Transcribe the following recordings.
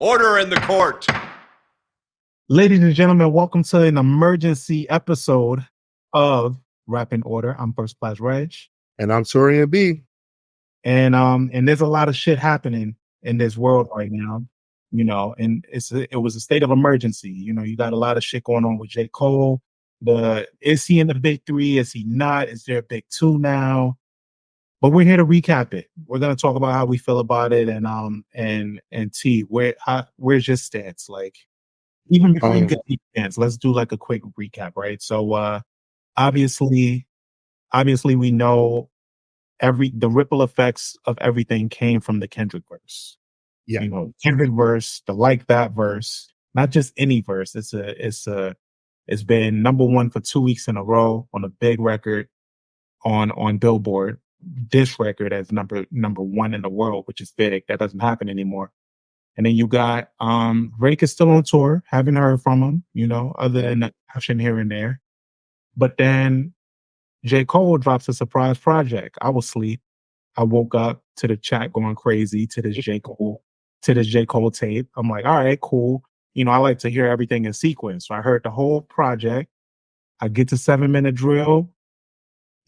Order in the court. Ladies and gentlemen, welcome to an emergency episode of Rap in Order. I'm First Class Regg. And I'm Taurian B. And there's a lot of shit happening in this world right now, and it was a state of emergency. You got a lot of shit going on with J. Cole. Is he in the big three? Is he not? Is there a big two now? But we're here to recap it. We're gonna talk about how we feel about it, and T, where's your stance? Like, even before you get the stance, let's do like a quick recap, right? So obviously we know the ripple effects of everything came from the Kendrick verse. Yeah. Kendrick verse, the Like That verse, not just any verse. It's been number one for 2 weeks in a row on a big record on Billboard. This record as number one in the world, which is big. That doesn't happen anymore. And then you got Regg is still on tour. Haven't heard from him, other than the action here and there. But then J. Cole drops a surprise project. I was asleep. I woke up to the chat going crazy to this J. Cole tape. I'm like, all right, cool. I like to hear everything in sequence. So I heard the whole project. I get to 7-minute drill.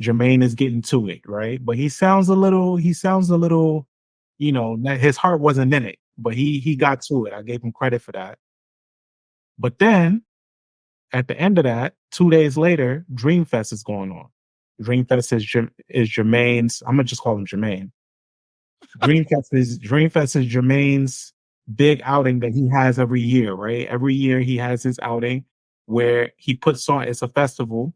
Jermaine is getting to it, right? But he sounds a little, his heart wasn't in it, but he got to it. I gave him credit for that. But then at the end of that, 2 days later, Dreamfest is going on. Dreamfest is Jermaine's. I'm gonna just call him Jermaine. Dreamfest is Jermaine's big outing that he has every year, right? Every year he has his outing where he puts on. It's a festival,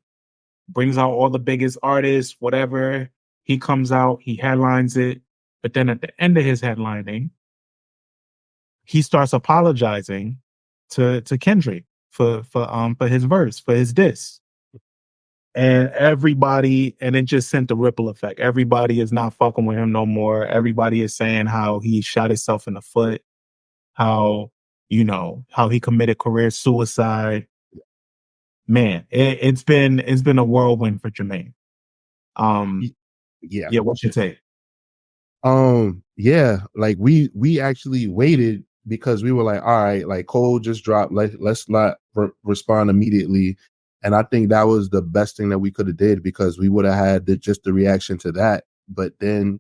brings out all the biggest artists, whatever. He comes out, he headlines it, but then at the end of his headlining, he starts apologizing to Kendrick for his verse, for his diss. And it just sent a ripple effect. Everybody is not fucking with him no more. Everybody is saying how he shot himself in the foot, how he committed career suicide. Man, it's been a whirlwind for Jermaine. Yeah, what's your take? Yeah, like we actually waited because we were like, all right, like Cole just dropped, let's not respond immediately. And I think that was the best thing that we could have did, because we would have had just the reaction to that. But then,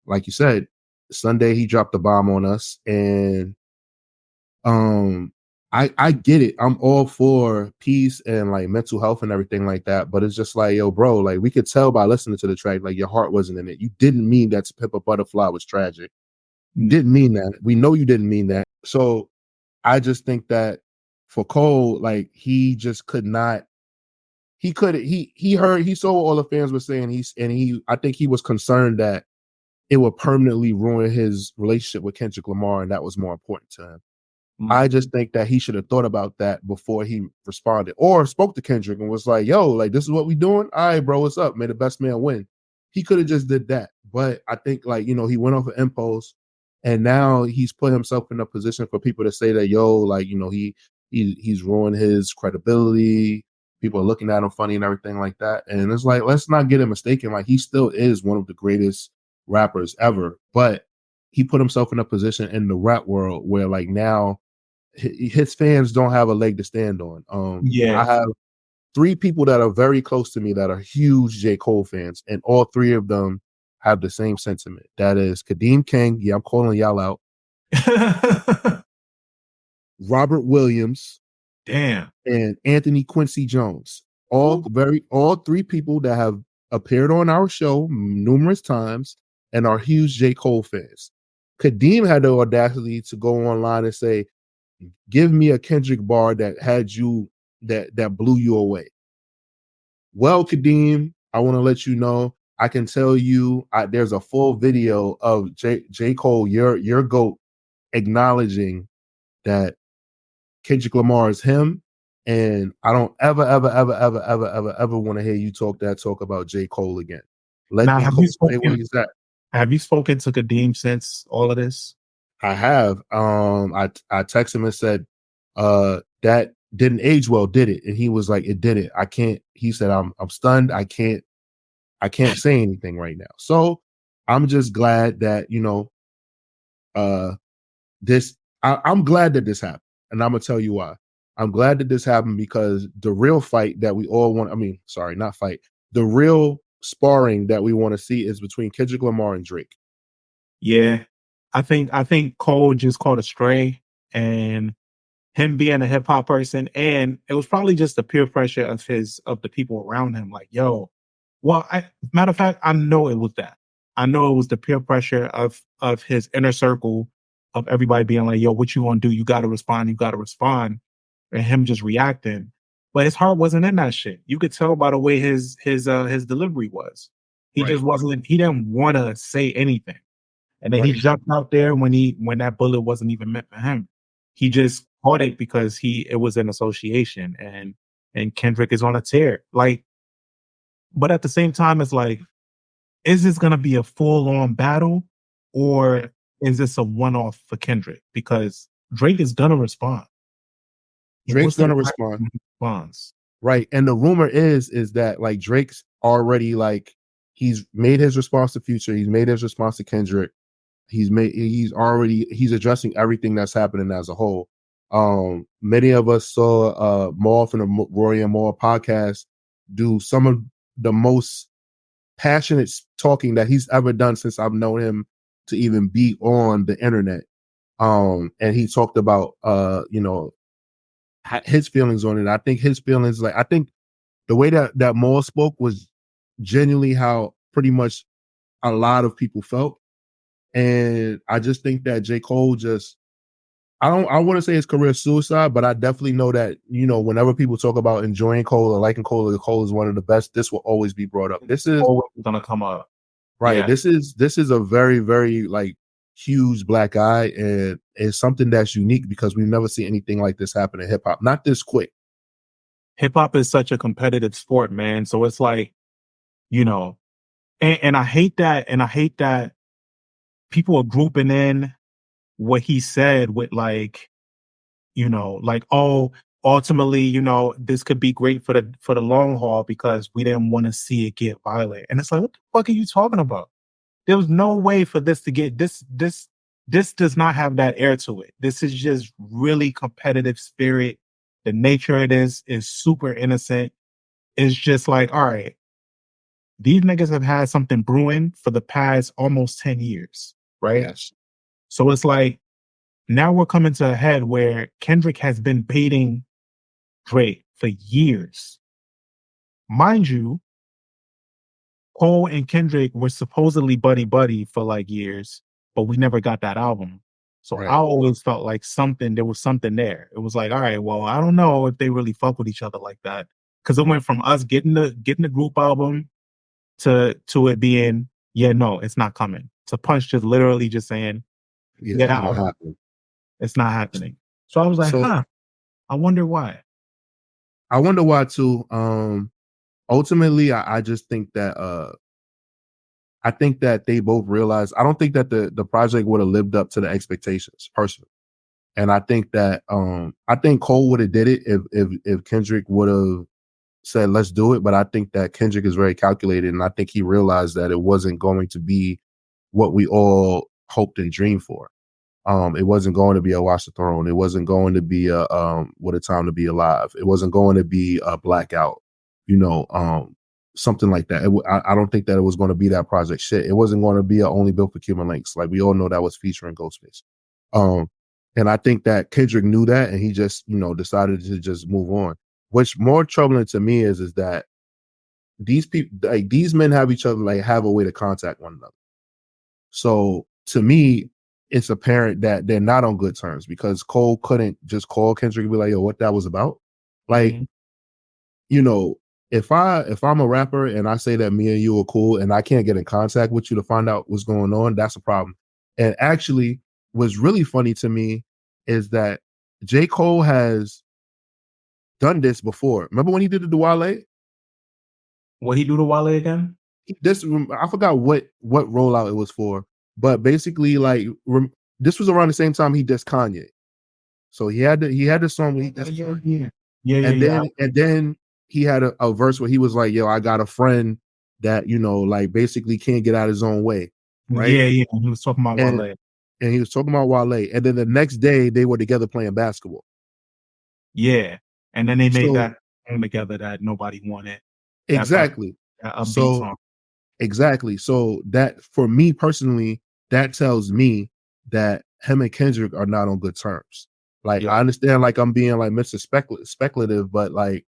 like you said, Sunday he dropped the bomb on us, and I get it. I'm all for peace and like mental health and everything like that. But it's just like, yo, bro, like we could tell by listening to the track, like your heart wasn't in it. You didn't mean that To Pimp a Butterfly was tragic. You didn't mean that. We know you didn't mean that. So I just think that for Cole, like he just could not. He saw what all the fans were saying. I think he was concerned that it would permanently ruin his relationship with Kendrick Lamar, and that was more important to him. I just think that he should have thought about that before he responded, or spoke to Kendrick and was like, yo, like, this is what we doing? All right, bro, what's up? May the best man win. He could have just did that. But I think, like, he went off an impulse, and now he's put himself in a position for people to say that, yo, like, he's ruined his credibility. People are looking at him funny and everything like that. And it's like, let's not get it mistaken. Like, he still is one of the greatest rappers ever, but he put himself in a position in the rap world where, like, now his fans don't have a leg to stand on. I have 3 people that are very close to me that are huge J. Cole fans, and all 3 of them have the same sentiment. That is Kadeem King. Yeah, I'm calling y'all out. Robert Williams. Damn. And Anthony Quincy Jones. All 3 people that have appeared on our show numerous times and are huge J. Cole fans. Kadeem had the audacity to go online and say, give me a Kendrick bar that had you, that blew you away. Well, Kadeem, I want to let you know, I can tell you there's a full video of J. Cole, your GOAT, acknowledging that Kendrick Lamar is him. And I don't ever want to hear you talk about J. Cole again. Have you spoken to Kadeem since all of this? I have. I texted him and said, that didn't age well, did it? And he was like, it didn't. I can't. He said, I'm stunned. I can't say anything right now. So I'm just glad that, this I'm glad that this happened, and I'm gonna tell you why. I'm glad that this happened because the real fight that we all want, I mean, sorry, not fight, the real sparring that we want to see is between Kendrick Lamar and Drake. Yeah. I think Cole just caught a stray, and him being a hip hop person, and it was probably just the peer pressure of the people around him. Like, yo, well, matter of fact, I know it was that. I know it was the peer pressure of his inner circle of everybody being like, yo, what you gonna do? You gotta respond, you gotta respond. And him just reacting. But his heart wasn't in that shit. You could tell by the way his delivery was. He Right. just wasn't, he didn't want to say anything. And then he Right. jumped out there when that bullet wasn't even meant for him. He just caught it because it was an association, and Kendrick is on a tear. Like, but at the same time, it's like, is this gonna be a full on battle, or is this a one off for Kendrick? Because Drake is gonna respond. Drake's What's the gonna respond. response? Right. And the rumor is that like Drake's already like he's made his response to Future, he's made his response to Kendrick. He's addressing everything that's happening as a whole. Many of us saw Maul from the Rory and Maul podcast do some of the most passionate talking that he's ever done since I've known him to even be on the internet. And he talked about his feelings on it. I think his feelings, like I think the way that Maul spoke was genuinely how pretty much a lot of people felt. And I just think that J. Cole just I want to say his career suicide, but I definitely know that, whenever people talk about enjoying Cole or liking Cole, or Cole is one of the best, this will always be brought up. This is Always gonna come up. right. Yeah. This is a very, very like huge black eye, and it's something that's unique because we've never seen anything like this happen in hip hop. Not this quick. Hip hop is such a competitive sport, man. So it's like, and I hate that, people are grouping in what he said with like, like, oh, ultimately, this could be great for the long haul because we didn't want to see it get violent. And it's like, what the fuck are you talking about? There was no way for this to get this does not have that air to it. This is just really competitive spirit. The nature of this is super innocent. It's just like, all right, these niggas have had something brewing for the past almost 10 years, right? Yes. So it's like, now we're coming to a head where Kendrick has been baiting Drake for years. Mind you, Cole and Kendrick were supposedly buddy for like years, but we never got that album. So Right. I always felt like there was something there. It was like, all right, well, I don't know if they really fuck with each other like that. Cause it went from us getting the group album to it being, yeah, no, it's not coming. To Punch just literally just saying, Yeah, it's not out. happening. It's not happening. So I was like, So I wonder why. I wonder why too. Ultimately, I just think that they both realized. I don't think that the project would have lived up to the expectations personally, and I think that I think Cole would have did it if Kendrick would have said let's do it. But I think that Kendrick is very calculated, and I think he realized that it wasn't going to be what we all hoped and dreamed for. It wasn't going to be a Watch the Throne. It wasn't going to be a What a Time to Be Alive. It wasn't going to be a Blackout. Something like that. I don't think that it was going to be that project shit. It wasn't going to be a Only Built for Cuban Links. Like we all know that was featuring Ghostface. And I think that Kendrick knew that, and he just decided to just move on. What's more troubling to me is that these people, like these men, have each other, like have a way to contact one another. So to me, it's apparent that they're not on good terms because Cole couldn't just call Kendrick and be like, yo, what that was about. Like, if I'm a rapper and I say that me and you are cool and I can't get in contact with you to find out what's going on, that's a problem. And actually, what's really funny to me is that J. Cole has done this before. Remember when he did it to Wale? What he do to Wale again? I forgot what rollout it was for, but basically, like this was around the same time he dissed Kanye. So he had the song where he dissed Kanye. And then he had a verse where he was like, "Yo, I got a friend that like basically can't get out of his own way." Right? Yeah. He was talking about Wale. and he was talking about Wale, and then the next day they were together playing basketball. Yeah. And then they made So that song together that nobody wanted. That's like exactly. a upbeat So song. exactly. So that for me personally, that tells me that him and Kendrick are not on good terms. Like I Yep. understand, like I'm being like Mr. Speculative, but like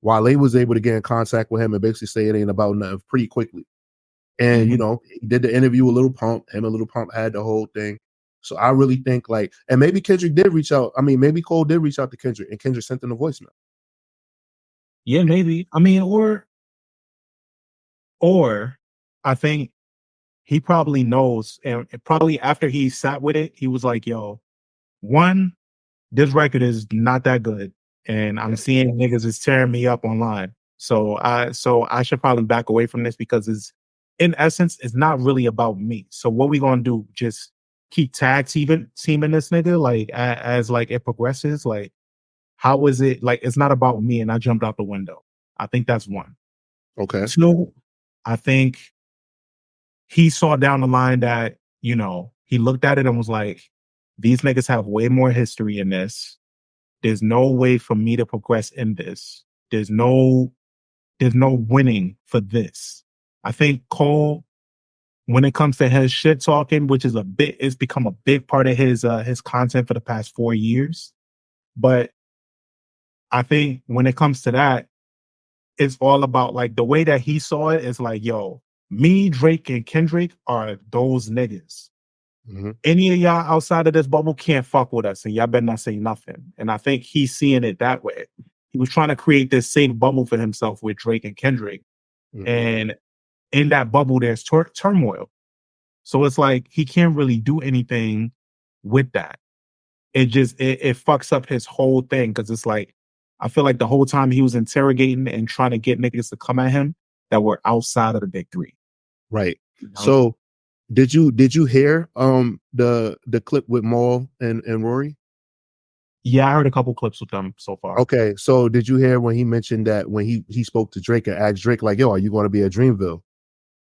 Wale was able to get in contact with him and basically say it ain't about nothing pretty quickly. And Mhm. he did the interview with Little Pump. Him and Little Pump had the whole thing. So I really think like, and maybe Kendrick did reach out. I mean, maybe Cole did reach out to Kendrick, and Kendrick sent him a voicemail. Yeah, maybe. I mean, or I think he probably knows, and probably after he sat with it, he was like, "Yo, one, this record is not that good, and I'm seeing niggas is tearing me up online. So I should probably back away from this because it's in essence, it's not really about me. So what we gonna do? Just keep teaming this nigga like as like it progresses. Like how is it like it's not about me and I jumped out the window. I think that's one. Okay. Two, I think he saw down the line that, he looked at it and was like, these niggas have way more history in this. There's no way for me to progress in this. There's no winning for this. I think Cole, when it comes to his shit talking, which is it's become a big part of his content for the past 4 years. But I think when it comes to that, it's all about like the way that he saw it is like, yo, me, Drake, and Kendrick are those niggas. Mm-hmm. Any of y'all outside of this bubble can't fuck with us, and y'all better not say nothing. And I think he's seeing it that way. He was trying to create this safe bubble for himself with Drake and Kendrick, Mm-hmm. and in that bubble, there's turmoil. So it's like he can't really do anything with that. It fucks up his whole thing because it's like I feel like the whole time he was interrogating and trying to get niggas to come at him that were outside of the big three. Right. You know? So did you hear the clip with Maul and Rory? Yeah, I heard a couple clips with them so far. Okay, so did you hear when he mentioned that when he spoke to Drake and asked Drake like, "Yo, are you going to be at Dreamville?"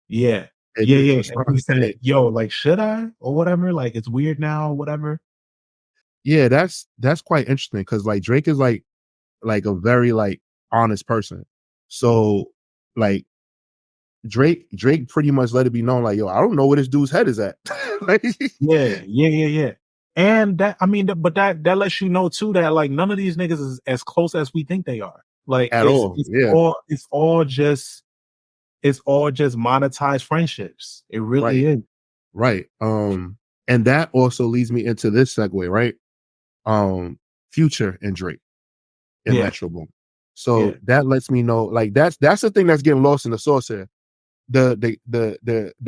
Yeah. And Yeah, Drake yeah. And he responded, said, yo, like, should I? Or whatever. Like, it's weird now, whatever. "Yeah, that's quite interesting because like Drake is like a very like honest person. So like Drake pretty much let it be known like, yo, I don't know where this dude's head is at." Like, Yeah, yeah, yeah, yeah. And that, I mean, but that lets you know too that like none of these niggas is as close as we think they are. Like at all. Yeah. it's all just monetized friendships. It really Right. is. Right. And that also leads me into this segue, right? Future and Drake in Yeah, Metro Boom. yeah. So that lets me know, like that's the thing that's getting lost in the sauce here. The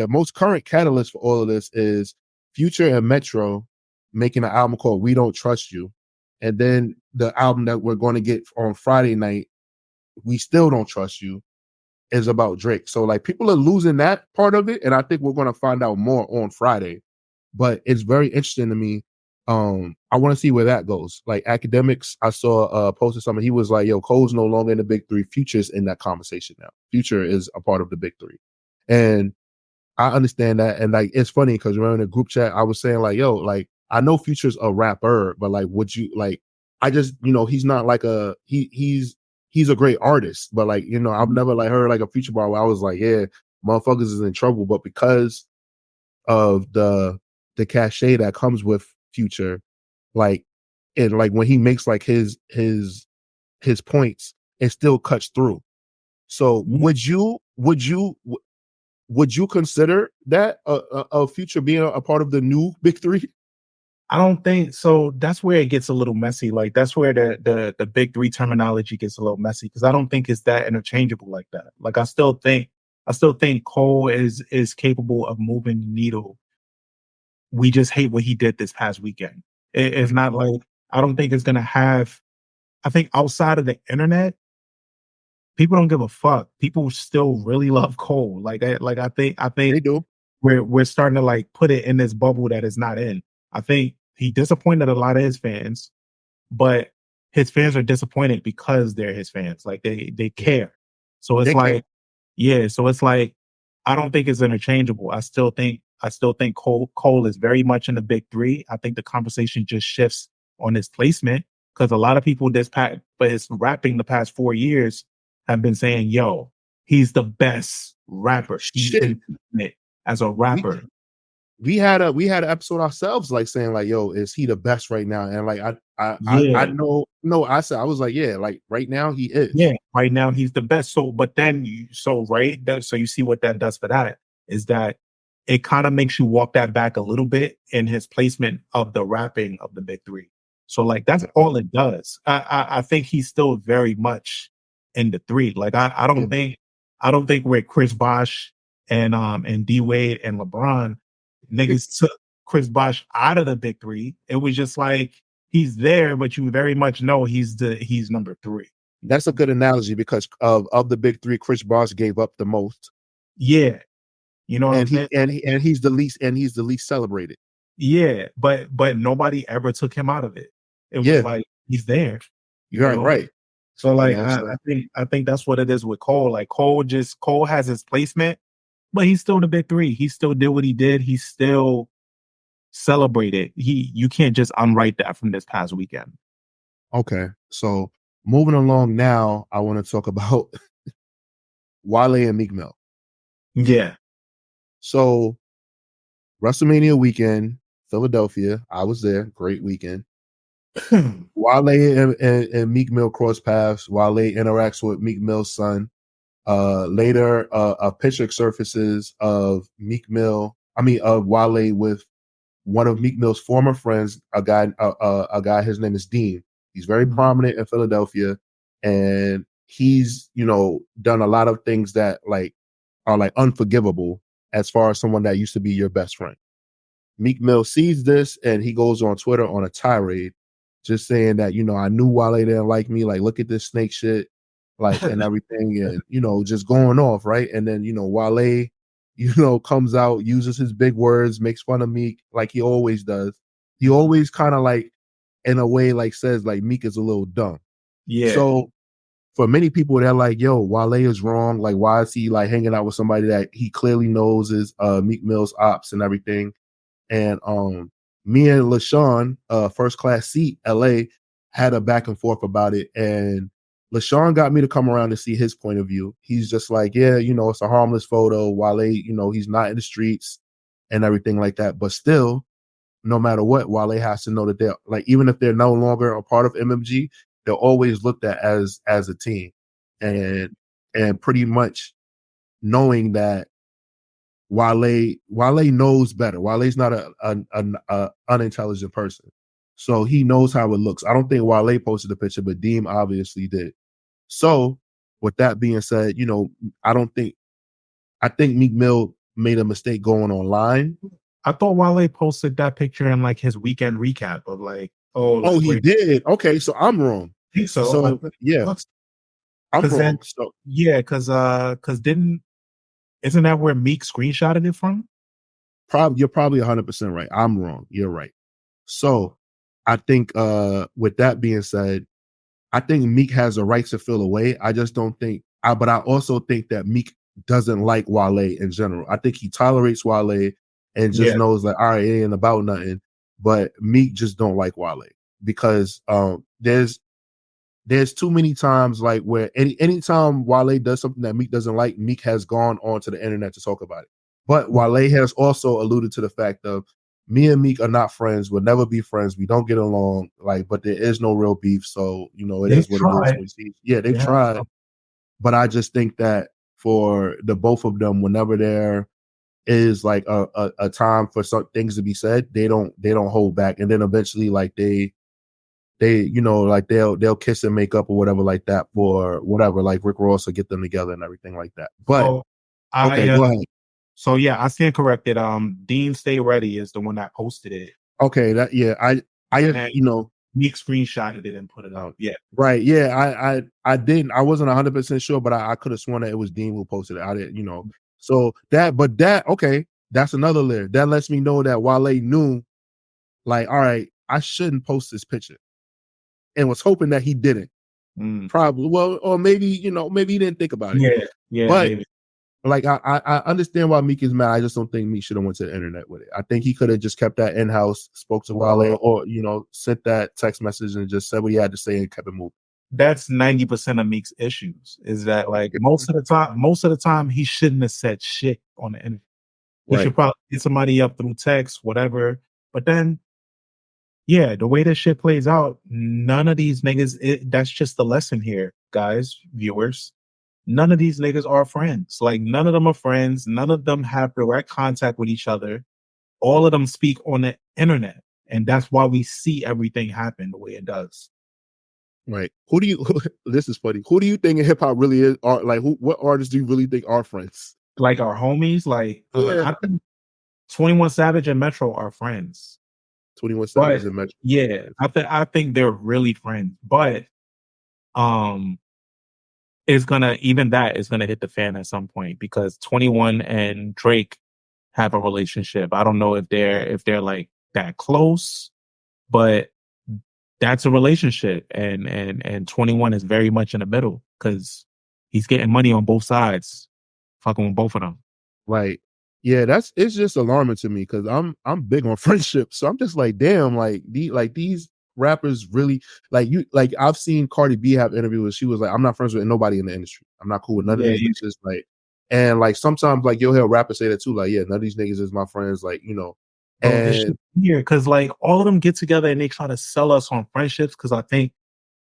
most current catalyst for all of this is Future and Metro making an album called "We Don't Trust You," and then the album that we're going to get on Friday night, "We Still Don't Trust You," is about Drake. So like people are losing that part of it, and I think we're going to find out more on Friday. But it's very interesting to me. I want to see where that goes. Like Academics, I saw posted something. He was like, "Yo, Cole's no longer in the big three. Future's in that conversation now. Future is a part of the big three." And I understand that. And like it's funny because we're in a group chat. I was saying like, "Yo, like I know Future's a rapper, but like, would you like? I just he's not like he's a great artist, but like I've never like heard like a Future bar where I was like, yeah, motherfuckers is in trouble, but because of the cachet that comes with Future, like and like when he makes like his points, it still cuts through. So Yeah. would you consider that a Future being a part of the new big three? I don't think so. That's where it gets a little messy. Like that's where the big three terminology gets a little messy because I don't think it's that interchangeable like that. Like I still think Cole is capable of moving the needle. We just hate what he did this past weekend. It's not like I don't think it's gonna have. I think outside of the internet, people don't give a fuck. People still really love Cole. I think They do. we're starting to like put it in this bubble that it's not in. I think he disappointed a lot of his fans, but his fans are disappointed because they're his fans. Like they care. So it's They care. like, yeah, so it's like I don't think it's interchangeable. I still think Cole is very much in the big three. I think the conversation just shifts on his placement because a lot of people but his rapping the past 4 years have been saying, "Yo, he's the best rapper. He's Shit. been it as a We rapper." we had an episode ourselves like saying like, yo, is he the best right now? And like I Yeah, know no, I was like, yeah, like right now he yeah. is. Right now he's the best. So, but then right, so you see what that does for that is that it kind of makes you walk that back a little bit in his placement of the rapping of the big three. So, like that's all it does. I think he's still very much in the three. Like Yeah. I don't think with Chris Bosh and D Wade and LeBron niggas took Chris Bosh out of the big three. It was just like he's there, but you very much know he's number three. That's a good analogy because of the big three, Chris Bosh gave up the most, Yeah, you know what I'm and saying? he's the least celebrated. Yeah, but nobody ever took him out of it. It was Yeah, like he's there, you you're right, know. right. So You like know, so I think that's what it is with Cole. Like Cole has his placement, but he's still the big three. He still did what he did. He still celebrated. You can't just unwrite that from this past weekend. okay. So moving along now, I want to talk about Wale and Meek Mill. Yeah. So WrestleMania weekend, Philadelphia. I was there. Great weekend. Wale and Meek Mill cross paths. Wale interacts with Meek Mill's son. Later, a picture surfaces of of Wale with one of Meek Mill's former friends, a guy. His name is Dean. He's very prominent in Philadelphia, and he's done a lot of things that are like unforgivable as far as someone that used to be your best friend. Meek Mill sees this and he goes on Twitter on a tirade, just saying that, I knew Wale didn't like me. Like, look at this snake shit, like, and everything. And, just going off. Right. And then, Wale, comes out, uses his big words, makes fun of Meek like he always does. He always kind of like, in a way, like says like Meek is a little dumb. Yeah. So for many people, they're like, yo, Wale is wrong. Like, why is he like hanging out with somebody that he clearly knows is Meek Mill's ops and everything? And me and LaShawn, First Class Seat, LA, had a back and forth about it. And LaShawn got me to come around to see his point of view. He's just like, yeah, it's a harmless photo. Wale, he's not in the streets and everything like that. But still, no matter what, Wale has to know that they're like, even if they're no longer a part of MMG, they're always looked at as a team. And pretty much knowing that Wale knows better. Wale's not a unintelligent person, so he knows how it looks. I don't think Wale posted the picture, but Deem obviously did. So, with that being said, I think Meek Mill made a mistake going online. I thought Wale posted that picture in like his weekend recap of like, oh, Oh, like he great. did. Okay, so I'm wrong. I think so. So yeah, I'm Because then wrong. So yeah, because didn't isn't that where Meek screenshotted it from? you're probably 100% right. I'm wrong. You're right. So I think with that being said, I think Meek has a right to feel away. I just don't think but I also think that Meek doesn't like Wale in general. I think he tolerates Wale and just Yeah. knows like, all right, it ain't about nothing. But Meek just don't like Wale because there's too many times like where anytime Wale does something that Meek doesn't like, Meek has gone onto the internet to talk about it. But Wale has also alluded to the fact of me and Meek are not friends. We'll never be friends. We don't get along. Like, but there is no real beef. So, it They've is what it is. tried. Yeah, they've Yeah. tried. But I just think that for the both of them, whenever there is like a time for some things to be said, they don't hold back. And then eventually like they like they'll kiss and make up or whatever like that for whatever, like Rick Ross will get them together and everything like that. But So okay, go ahead. So yeah, I stand corrected. Dean Stay Ready is the one that posted it. Okay, that yeah, I And Meek screenshotted it and put it out. Yeah. Right. Yeah, I didn't. I wasn't 100% sure, but I could have sworn that it was Dean who posted it. I didn't. So okay, that's another layer. That lets me know that Wale knew, like, all right, I shouldn't post this picture, and was hoping that he didn't. Probably. Well, or maybe maybe he didn't think about it. Yeah. Yeah. But Maybe. like I understand why Meek is mad. I just don't think Meek should have went to the internet with it. I think he could have just kept that in house, spoke to Wale, or sent that text message and just said what he had to say and kept it moving. That's 90% of Meek's issues. Is that like most of the time he shouldn't have said shit on the internet. He should probably get somebody up through text, whatever. But then, yeah, the way this shit plays out, none of these niggas. That's just the lesson here, guys, viewers. None of these niggas are friends. Like none of them are friends. None of them have direct contact with each other. All of them speak on the internet, and that's why we see everything happen the way it does. Right. Who do you? This is funny. Who do you think in hip hop really is? Are like what artists do you really think are friends? Like our homies, like I think 21 Savage and Metro are friends. 21 Savage and Metro. Yeah, I think they're really friends, but it's gonna hit the fan at some point because 21 and Drake have a relationship. I don't know if they're like that close, but that's a relationship, and 21 is very much in the middle because he's getting money on both sides, fucking with both of them. Right. Yeah, it's just alarming to me because I'm big on friendship. So I'm just like, damn, like these rappers really like I've seen Cardi B have interviews where she was like, I'm not friends with nobody in the industry. I'm not cool with none of these bitches. Like, and like sometimes like you'll hear rappers say that too, like, yeah, none of these niggas is my friends, like, And here, because like all of them get together and they try to sell us on friendships because I think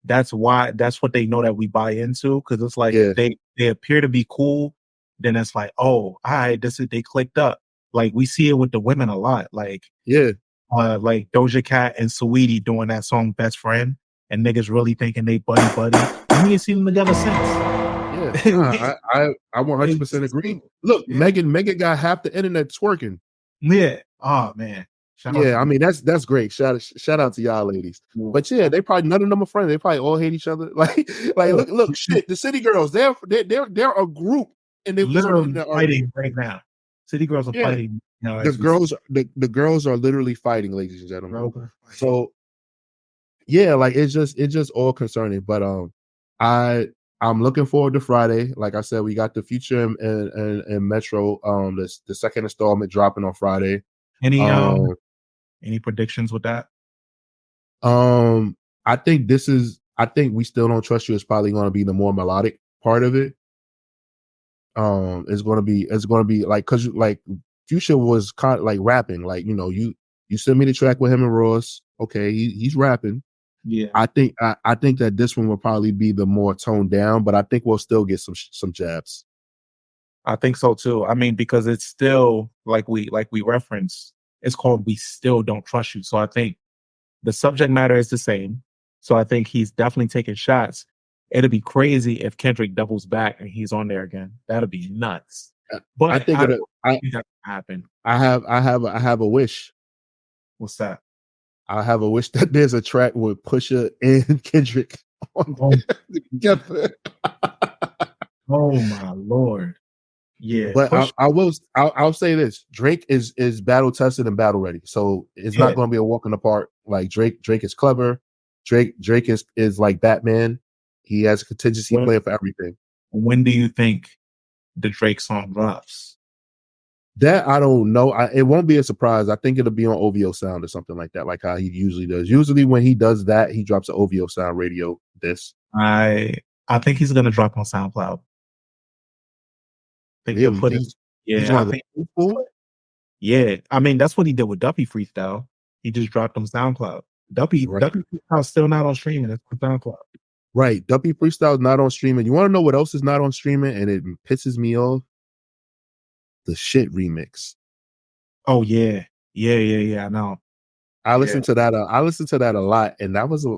that's what they know that we buy into because it's like they appear to be cool, then it's like, oh, all right, they clicked up. Like we see it with the women a lot. Like like Doja Cat and Saweetie doing that song "Best Friend," and niggas really thinking they buddy. We ain't seen them together since. Yeah, I 100% agree. Look, Megan got half the internet twerking. Yeah. Oh man. I mean that's great. Shout out to y'all ladies. But yeah, they probably none of them are friends. They probably all hate each other. Like look, shit. The City Girls, they're a group, and they literally fighting right now. City Girls are fighting. The girls are literally fighting, ladies and gentlemen. So yeah, like it's just all concerning. But I'm looking forward to Friday. Like I said, we got the Future and Metro. The second installment dropping on Friday. Any predictions with that? I think We Still Don't Trust You is probably going to be the more melodic part of it. It's going to be like, cause like Future was kind of like rapping, like, you sent me the track with him and Ross. Okay. He's rapping. Yeah. I think that this one will probably be the more toned down, but I think we'll still get some jabs. I think so too. I mean, because it's still like we referenced, it's called We Still Don't Trust You. So I think the subject matter is the same. So I think he's definitely taking shots. It'd be crazy if Kendrick doubles back and he's on there again. That'd be nuts. But I think that'll happen. I have a wish. What's that? I have a wish that there's a track with Pusha and Kendrick on together. Oh my Lord. Yeah, but I'll say this: Drake is battle tested and battle ready, so it's not going to be a walk in the park. Like Drake is clever. Drake is like Batman. He has a contingency plan for everything. When do you think the Drake song drops? That I don't know. It won't be a surprise. I think it'll be on OVO Sound or something like that, like how he usually does. Usually when he does that, he drops an OVO Sound radio disc. I think he's going to drop on SoundCloud. I mean, that's what he did with Duppy Freestyle. He just dropped on SoundCloud. Duppy Freestyle still not on streaming. It's on SoundCloud. Right. Duppy Freestyle is not on streaming. You want to know what else is not on streaming? And it pisses me off? The Shit remix. Oh yeah. I know. I listened to that. I listened to that a lot, and that was a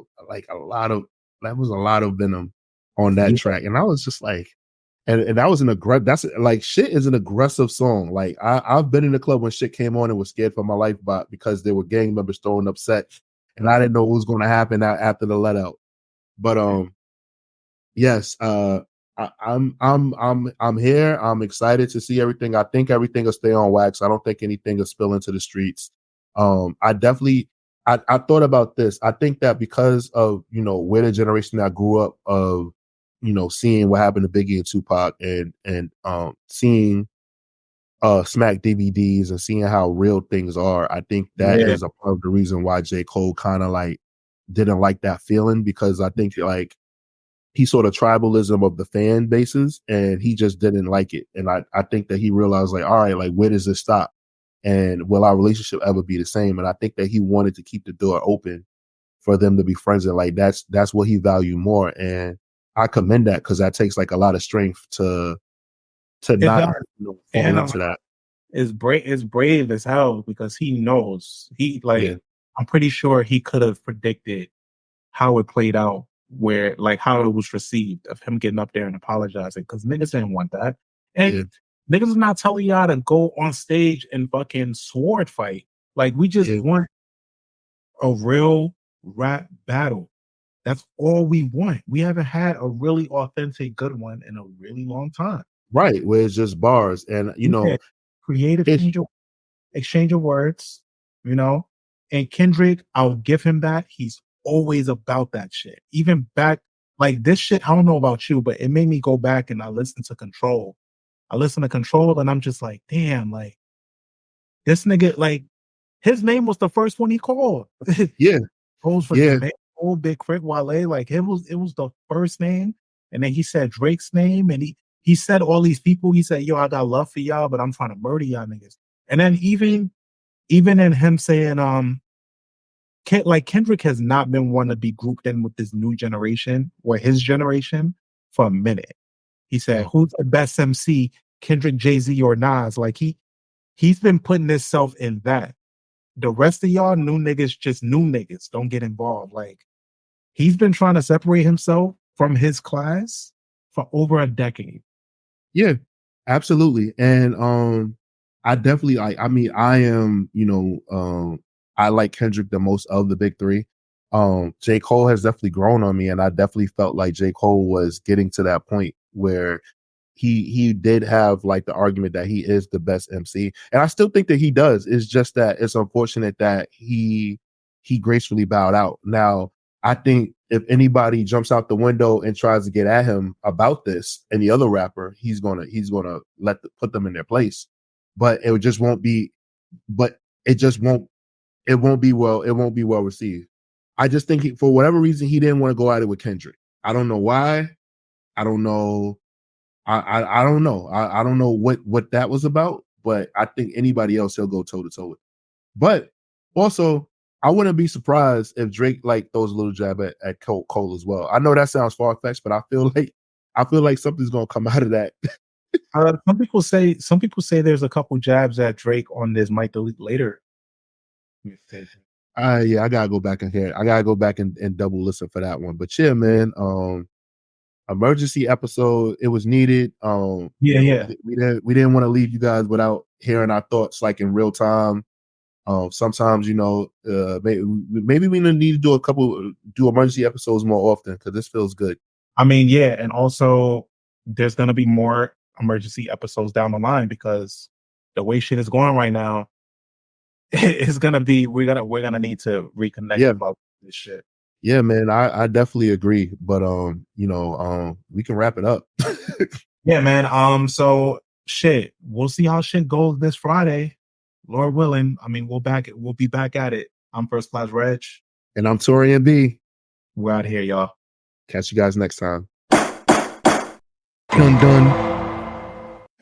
lot of venom on that track. And I was just like, and that was that's like Shit is an aggressive song. Like I've been in the club when Shit came on and was scared for my life, because there were gang members throwing up sets, and I didn't know what was going to happen after the let out. But yes, I'm here. I'm excited to see everything. I think everything will stay on wax. I don't think anything will spill into the streets. I thought about this. I think that because of where the generation that grew up of seeing what happened to Biggie and Tupac and seeing Smack DVDs and seeing how real things are, I think that Yeah. is a part of the reason why J. Cole kind of like didn't like that feeling, because I think like he saw the tribalism of the fan bases and he just didn't like it. And I think that he realized like, all right, like where does this stop? And will our relationship ever be the same? And I think that he wanted to keep the door open for them to be friends. And like, that's what he valued more. And I commend that, because that takes like a lot of strength to It not does. fall And into that. it's brave as hell because he knows Yeah. I'm pretty sure he could have predicted how it played out, where like how it was received of him getting up there and apologizing, because niggas didn't want that. And Yeah. niggas is not telling y'all to go on stage and fucking sword fight. Like, we just Yeah. want a real rap battle. That's all we want. We haven't had a really authentic good one in a really long time. Right. Where it's just bars. And, Yeah. Creative it's, exchange of words, you know. And Kendrick, I'll give him that. He's always about that shit. Even back, like this shit, I don't know about you, but it made me go back and I listened to Control. I listen to Control and I'm just like, damn, like this nigga, like his name was the first one he called. yeah. Goes for Yeah. Jermaine, old Big Crit, Wale, like it was the first name, and then he said Drake's name, and he said all these people. He said, "Yo, I got love for y'all, but I'm trying to murder y'all niggas." And then even in him saying, like Kendrick has not been one to be grouped in with this new generation or his generation for a minute. He said, No. "Who's the best MC? Kendrick, Jay-Z, or Nas?" Like he's been putting himself in that. The rest of y'all new niggas, just new niggas, don't get involved. Like, he's been trying to separate himself from his class for over a decade. Yeah, absolutely. And I definitely I mean, I am, I like Kendrick the most of the big three. J. Cole has definitely grown on me, and I definitely felt like J. Cole was getting to that point where he did have like the argument that he is the best MC. And I still think that he does. It's just that it's unfortunate that he gracefully bowed out. Now, I think if anybody jumps out the window and tries to get at him about this, any other rapper, he's gonna put them in their place. But it just won't be. But it just won't. It won't be well. It won't be well received. I just think for whatever reason he didn't want to go at it with Kendrick. I don't know why. I don't know. I don't know. I don't know what that was about. But I think anybody else he'll go toe to toe with. But also, I wouldn't be surprised if Drake like throws a little jab at Cole as well. I know that sounds far fetched, but I feel like something's gonna come out of that. Some people say there's a couple jabs at Drake on this Might Delete Later. Yeah, I gotta go back and hear. I gotta go back and double listen for that one. But yeah, man, emergency episode. It was needed. Yeah. We didn't want to leave you guys without hearing our thoughts like in real time. Sometimes maybe we need to do emergency episodes more often, because this feels good. I mean, yeah, and also there's gonna be more emergency episodes down the line because the way shit is going right now, it's gonna be we're gonna need to reconnect Yeah. about this shit. Yeah, man, I definitely agree. But we can wrap it up. Yeah, man. So shit, we'll see how shit goes this Friday. Lord willing. I mean, we'll be back at it. I'm First Class Reg. And I'm Taurian B. We're out here, y'all. Catch you guys next time. Dun dun.